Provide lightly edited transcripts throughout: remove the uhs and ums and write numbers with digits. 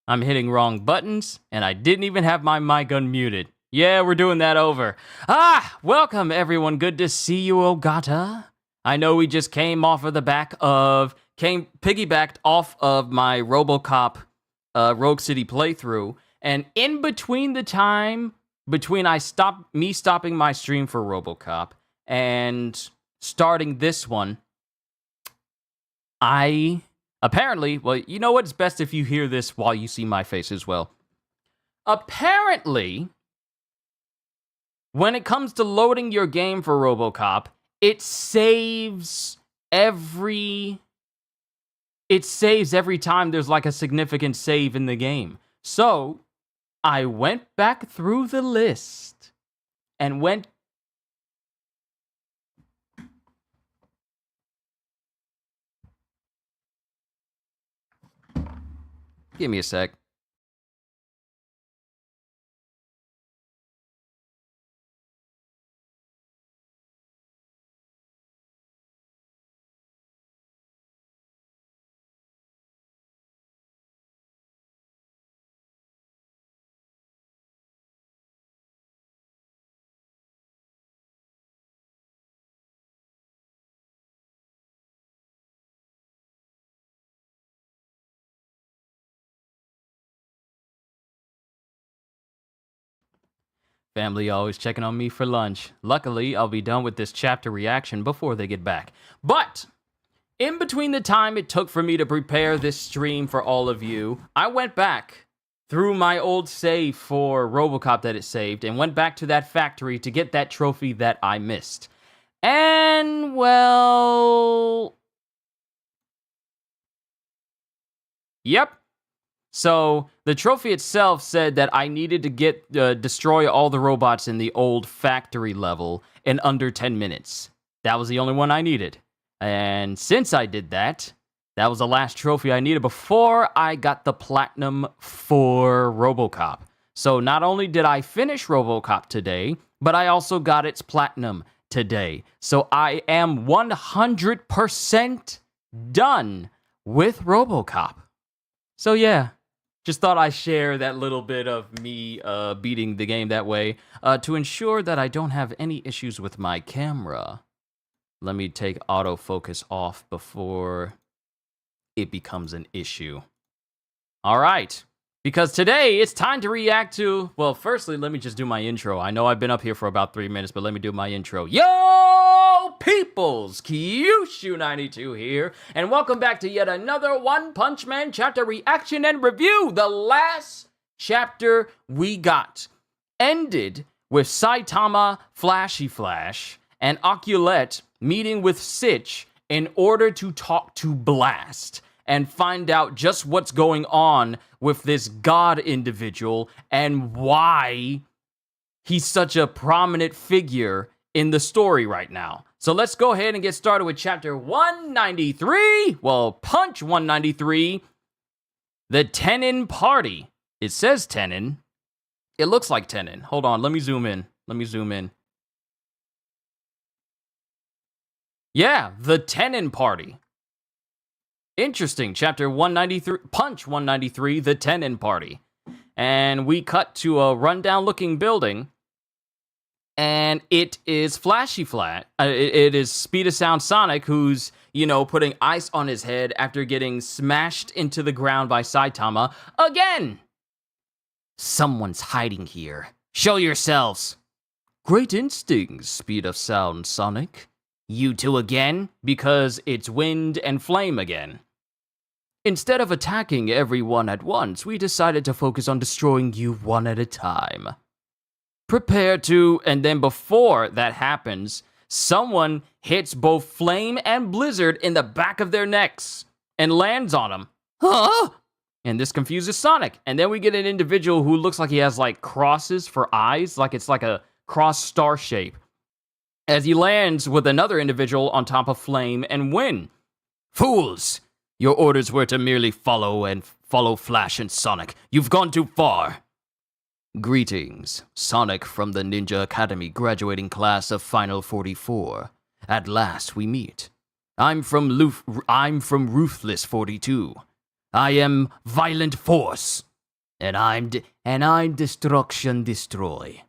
I'm hitting wrong buttons, and I didn't even have my mic unmuted. Yeah, we're doing that over. Welcome everyone. Good to see you, Ogata. I know we just came piggybacked off of my RoboCop Rogue City playthrough, and in between the time between me stopping my stream for RoboCop and starting this one, well, you know what? It's best if you hear this while you see my face as well. Apparently, when it comes to loading your game for RoboCop, it saves every time there's like a significant save in the game. So, I went back through the list and Give me a sec. Family always checking on me for lunch. Luckily, I'll be done with this chapter reaction before they get back. But in between the time it took for me to prepare this stream for all of you, I went back through my old save for RoboCop that it saved and went back to that factory to get that trophy that I missed. And, well... Yep. So, the trophy itself said that I needed to destroy all the robots in the old factory level in under 10 minutes. That was the only one I needed. And since I did that, that was the last trophy I needed before I got the platinum for RoboCop. So not only did I finish RoboCop today, but I also got its platinum today. So I am 100% done with RoboCop. So yeah, just thought I'd share that little bit of me beating the game that way to ensure that I don't have any issues with my camera. Let me take autofocus off before it becomes an issue. All right, because today it's time to react to, well, firstly, let me just do my intro. I know I've been up here for about 3 minutes, but let me do my intro. Yo, peoples, Kyushu92 here, and welcome back to yet another One Punch Man chapter reaction and review. The last chapter we got ended with Saitama Flashy Flash and Oculette meeting with Sitch in order to talk to Blast and find out just what's going on with this god individual and why he's such a prominent figure in the story right now. So let's go ahead and get started with chapter 193. Well, Punch 193. The Tenin Party. It says Tenin. It looks like Tenin. Hold on, let me zoom in. Yeah, the Tenin Party. Interesting. Chapter 193, Punch 193, the Tenin Party. And we cut to a rundown looking building. And it is Flashy Flat. It is Speed of Sound Sonic who's, putting ice on his head after getting smashed into the ground by Saitama again. Someone's hiding here. Show yourselves. Great instincts, Speed of Sound Sonic. You two again? Because it's wind and flame again. Instead of attacking everyone at once, we decided to focus on destroying you one at a time. Prepare to, and then before that happens, someone hits both Flame and Blizzard in the back of their necks and lands on them. Huh? And this confuses Sonic. And then we get an individual who looks like he has like crosses for eyes, like it's like a cross star shape, as he lands with another individual on top of Flame and Win. Fools! Your orders were to merely follow Flash and Sonic. You've gone too far. Greetings, Sonic from the Ninja Academy graduating class of Final 44. At last we meet. I'm from Ruthless 42. I am Violent Force. And I'm Destruction Destroy.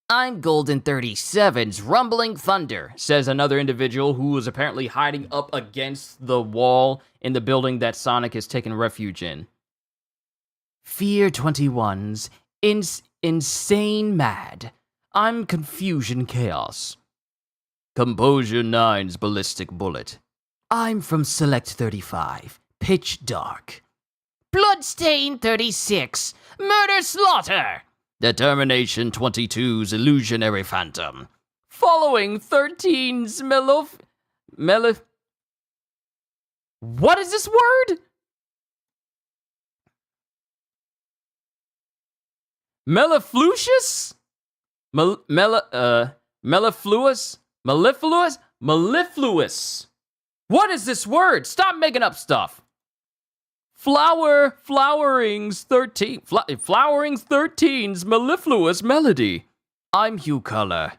I'm Golden 37's Rumbling Thunder, says another individual who was apparently hiding up against the wall in the building that Sonic has taken refuge in. Fear 21's Insane Mad. I'm Confusion Chaos. Composure 9's Ballistic Bullet. I'm from Select 35, Pitch Dark. Bloodstain 36, Murder Slaughter. Determination 22's Illusionary Phantom. Following 13's What is this word? Mellifluous? Mellifluous? What is this word? Stop making up stuff. Flowerings 13's mellifluous melody. I'm Hue Color.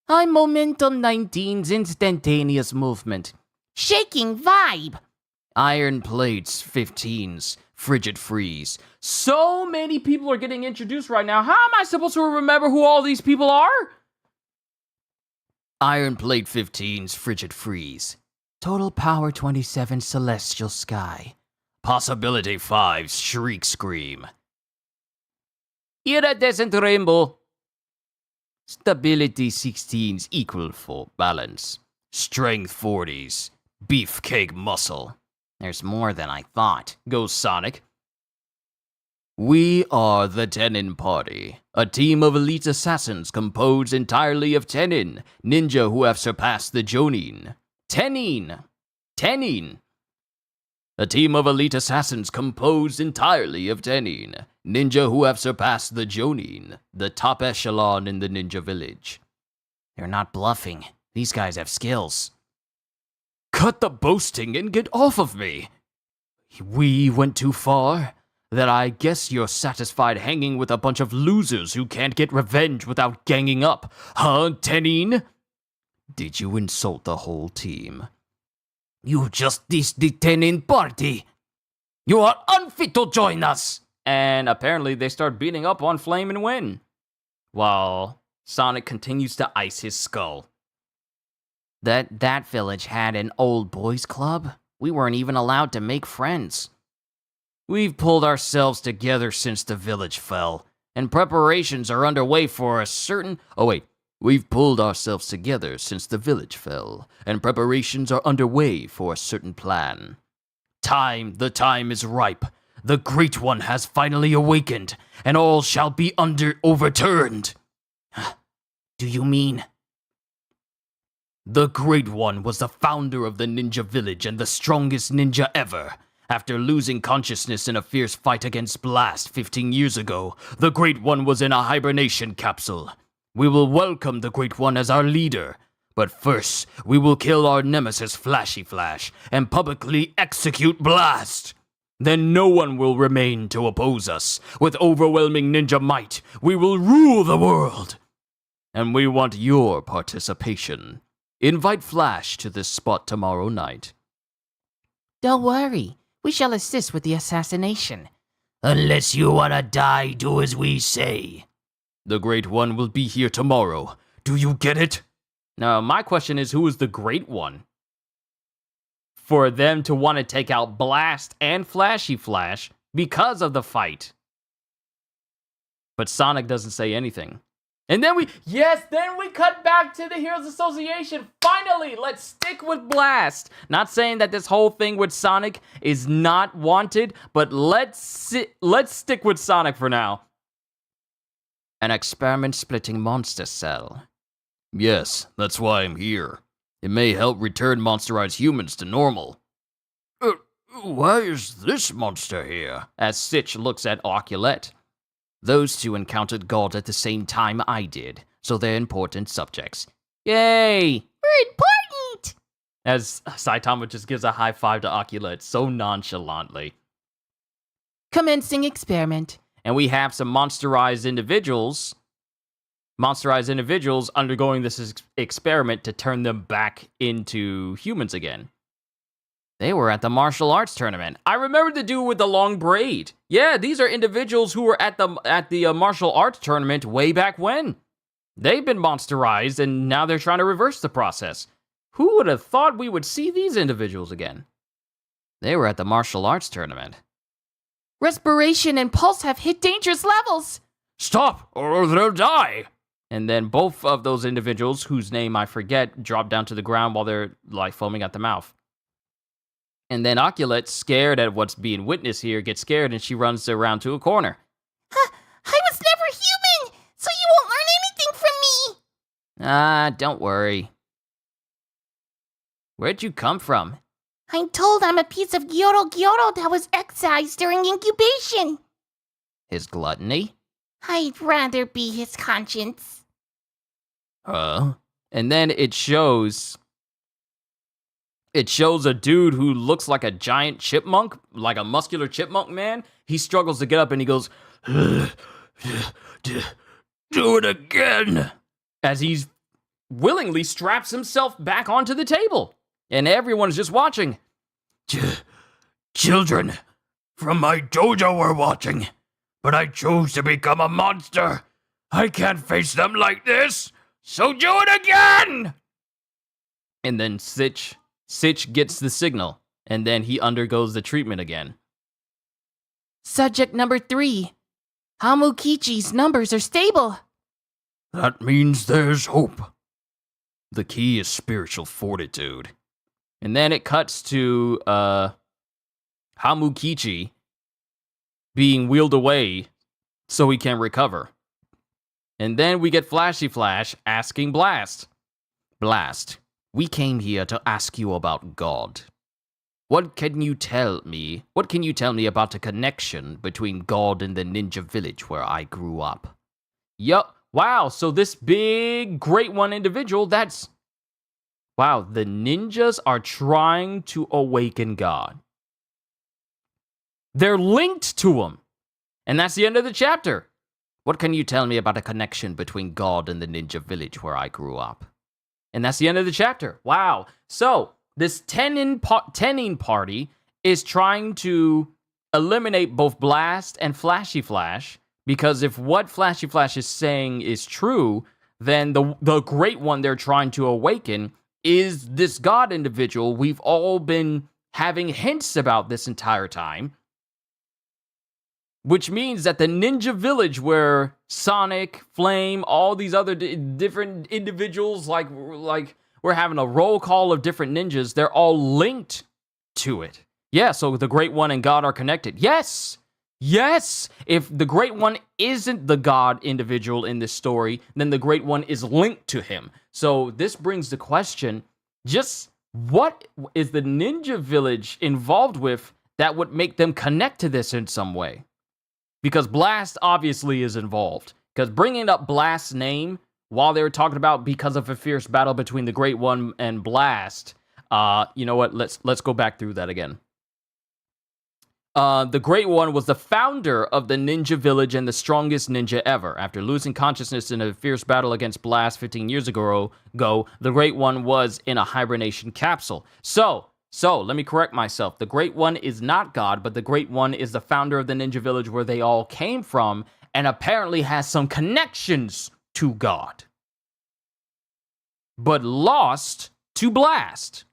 I'm Momentum 19's instantaneous movement. Shaking vibe. Iron Plates 15's frigid freeze. So many people are getting introduced right now. How am I supposed to remember who all these people are? Iron Plate 15's frigid freeze. Total Power 27 celestial sky. Possibility 5's shriek scream. Iridescent rainbow. Stability 16's equal for balance. Strength 40's beefcake muscle. There's more than I thought, goes Sonic. We are the Tenin Party, a team of elite assassins composed entirely of Tenin, ninja who have surpassed the Jonin. Tenin. A team of elite assassins composed entirely of Tenin, ninja who have surpassed the Jonin, the top echelon in the ninja village. They're not bluffing. These guys have skills. Cut the boasting and get off of me. We went too far. That I guess you're satisfied hanging with a bunch of losers who can't get revenge without ganging up, huh, Tenin? Did you insult the whole team? You just dissed the Tenin Party. You are unfit to join us. And apparently they start beating up on Flame and Win, while Sonic continues to ice his skull. That village had an old boys club. We weren't even allowed to make friends. We've pulled ourselves together since the village fell, and preparations are underway for a certain... We've pulled ourselves together since the village fell, and preparations are underway for a certain plan. The time is ripe. The Great One has finally awakened, and all shall be overturned. Do you mean... The Great One was the founder of the ninja village and the strongest ninja ever. After losing consciousness in a fierce fight against Blast 15 years ago, the Great One was in a hibernation capsule. We will welcome the Great One as our leader. But first, we will kill our nemesis Flashy Flash and publicly execute Blast. Then no one will remain to oppose us. With overwhelming ninja might, we will rule the world. And we want your participation. Invite Flash to this spot tomorrow night. Don't worry. We shall assist with the assassination. Unless you want to die, do as we say. The Great One will be here tomorrow. Do you get it? Now, my question is, who is the Great One? For them to want to take out Blast and Flashy Flash because of the fight. But Sonic doesn't say anything. And then we cut back to the Heroes Association. Finally, let's stick with Blast. Not saying that this whole thing with Sonic is not wanted, but let's stick with Sonic for now. An experiment-splitting monster cell. Yes, that's why I'm here. It may help return monsterized humans to normal. Why is this monster here? As Sitch looks at Oculette. Those two encountered God at the same time I did, so they're important subjects. Yay! We're important! As Saitama just gives a high five to Oculette so nonchalantly. Commencing experiment. And we have some monsterized individuals undergoing this experiment to turn them back into humans again. They were at the martial arts tournament. I remember the dude with the long braid. Yeah, these are individuals who were at the martial arts tournament way back when. They've been monsterized, and now they're trying to reverse the process. Who would have thought we would see these individuals again? They were at the martial arts tournament. Respiration and pulse have hit dangerous levels. Stop, or they'll die. And then both of those individuals, whose name I forget, drop down to the ground while they're, like, foaming at the mouth. And then Oculate, scared at what's being witnessed here, gets scared and she runs around to a corner. I was never human, so you won't learn anything from me. Don't worry. Where'd you come from? I'm told I'm a piece of Gyoro that was excised during incubation. His gluttony? I'd rather be his conscience. And then it shows a dude who looks like a giant chipmunk, like a muscular chipmunk man. He struggles to get up and he goes, do it again, as he willingly straps himself back onto the table. And everyone's just watching. Children from my dojo were watching, but I chose to become a monster. I can't face them like this, so do it again! And then Sitch gets the signal, and then he undergoes the treatment again. Subject number 3. Hamukichi's numbers are stable. That means there's hope. The key is spiritual fortitude. And then it cuts to Hamukichi being wheeled away so he can recover. And then we get Flashy Flash asking Blast. Blast, we came here to ask you about God. What can you tell me? What can you tell me about the connection between God and the ninja village where I grew up? Yup. Wow, so this big, great one individual, that's... Wow, the ninjas are trying to awaken God. They're linked to him. And that's the end of the chapter. What can you tell me about a connection between God and the ninja village where I grew up? And that's the end of the chapter. Wow. So, this Tenin party is trying to eliminate both Blast and Flashy Flash, because if what Flashy Flash is saying is true, then the great one they're trying to awaken is this God individual we've all been having hints about this entire time. Which means that the ninja village where Sonic, Flame, all these other different individuals, like we're having a roll call of different ninjas, they're all linked to it. Yeah, so the Great One and God are connected. Yes! Yes! If the Great One isn't the God individual in this story, then the Great One is linked to him. So this brings the question, just what is the ninja village involved with that would make them connect to this in some way? Because Blast obviously is involved. Because bringing up Blast's name while they were talking about because of a fierce battle between the Great One and Blast, you know what? Let's go back through that again. The Great One was the founder of the ninja village and the strongest ninja ever. After losing consciousness in a fierce battle against Blast 15 years ago, the Great One was in a hibernation capsule. So, let me correct myself. The Great One is not God, but the Great One is the founder of the ninja village where they all came from, and apparently has some connections to God. But lost to Blast.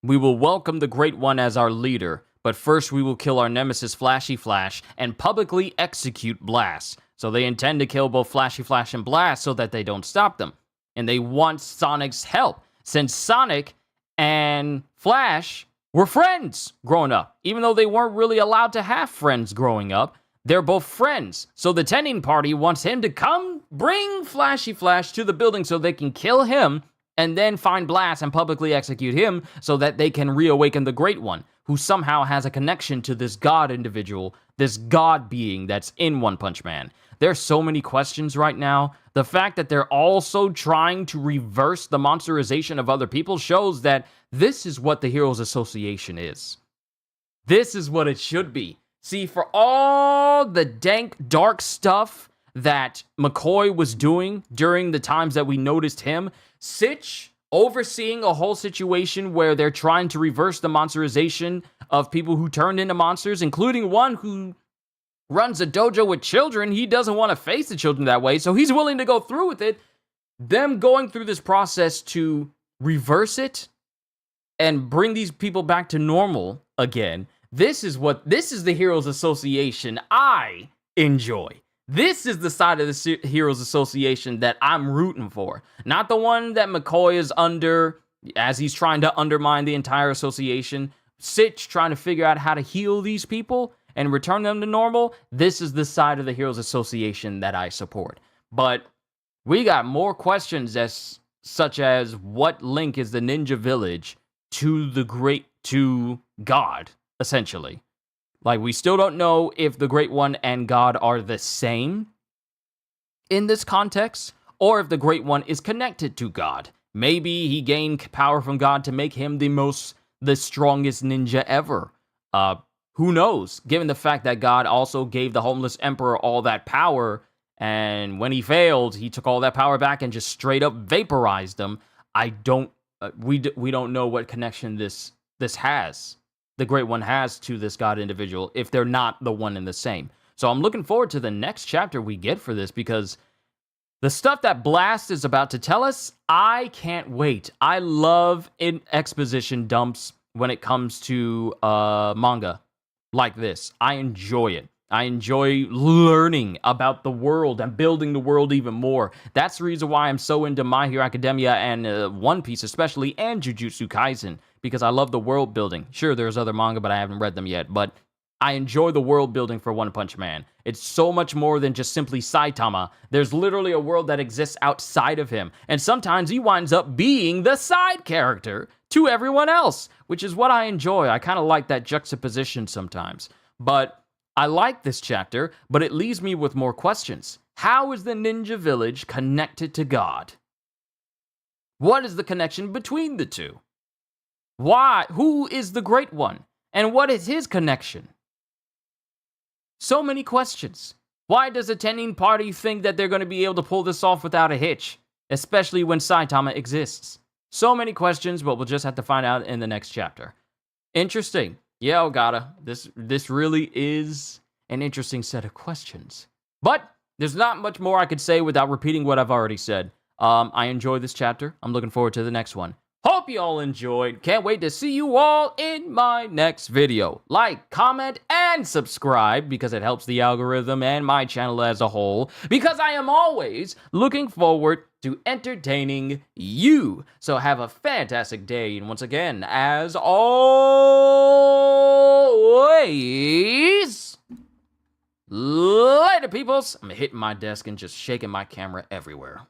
We will welcome the Great One as our leader, but first we will kill our nemesis Flashy Flash and publicly execute Blast. So they intend to kill both Flashy Flash and Blast so that they don't stop them. And they want Sonic's help, since Sonic and Flash were friends growing up. Even though they weren't really allowed to have friends growing up, they're both friends. So the Tenin party wants him to come bring Flashy Flash to the building so they can kill him and then find Blast and publicly execute him so that they can reawaken the Great One, who somehow has a connection to this God individual, this God being that's in One Punch Man. There's so many questions right now. The fact that they're also trying to reverse the monsterization of other people shows that this is what the Heroes Association is. This is what it should be. See, for all the dank, dark stuff that McCoy was doing during the times that we noticed him, Sitch overseeing a whole situation where they're trying to reverse the monsterization of people who turned into monsters, including one who runs a dojo with children. He doesn't want to face the children that way, so he's willing to go through with it. Them going through this process to reverse it and bring these people back to normal again. This is the Heroes Association I enjoy. This is the side of the Heroes Association that I'm rooting for. Not the one that McCoy is under as he's trying to undermine the entire association. Sitch trying to figure out how to heal these people and return them to normal. This is the side of the Heroes Association that I support. But we got more questions such as what link is the Ninja Village to God, essentially. Like, we still don't know if the Great One and God are the same in this context, or if the Great One is connected to God. Maybe he gained power from God to make him the strongest ninja ever. Who knows? Given the fact that God also gave the homeless emperor all that power, and when he failed, he took all that power back and just straight up vaporized them. We don't know what connection this has. The Great One has to this God individual if they're not the one and the same. So I'm looking forward to the next chapter we get for this, because the stuff that Blast is about to tell us, I can't wait. I love exposition dumps when it comes to manga like this. I enjoy it. I enjoy learning about the world and building the world even more. That's the reason why I'm so into My Hero Academia and One Piece especially, and Jujutsu Kaisen, because I love the world building. Sure, there's other manga, but I haven't read them yet, but I enjoy the world building for One Punch Man. It's so much more than just simply Saitama. There's literally a world that exists outside of him, and sometimes he winds up being the side character to everyone else, which is what I enjoy. I kind of like that juxtaposition sometimes. But I like this chapter, but it leaves me with more questions. How is the Ninja Village connected to God? What is the connection between the two? Why? Who is the Great One? And what is his connection? So many questions. Why does a Tenin party think that they're going to be able to pull this off without a hitch? Especially when Saitama exists. So many questions, but we'll just have to find out in the next chapter. Interesting. Yeah, Ogata. This really is an interesting set of questions. But there's not much more I could say without repeating what I've already said. I enjoyed this chapter. I'm looking forward to the next one. Hope you all enjoyed. Can't wait to see you all in my next video. Like, comment, and subscribe because it helps the algorithm and my channel as a whole, because I am always looking forward to entertaining you. So have a fantastic day, and once again, as always, later peoples. I'm hitting my desk and just shaking my camera everywhere.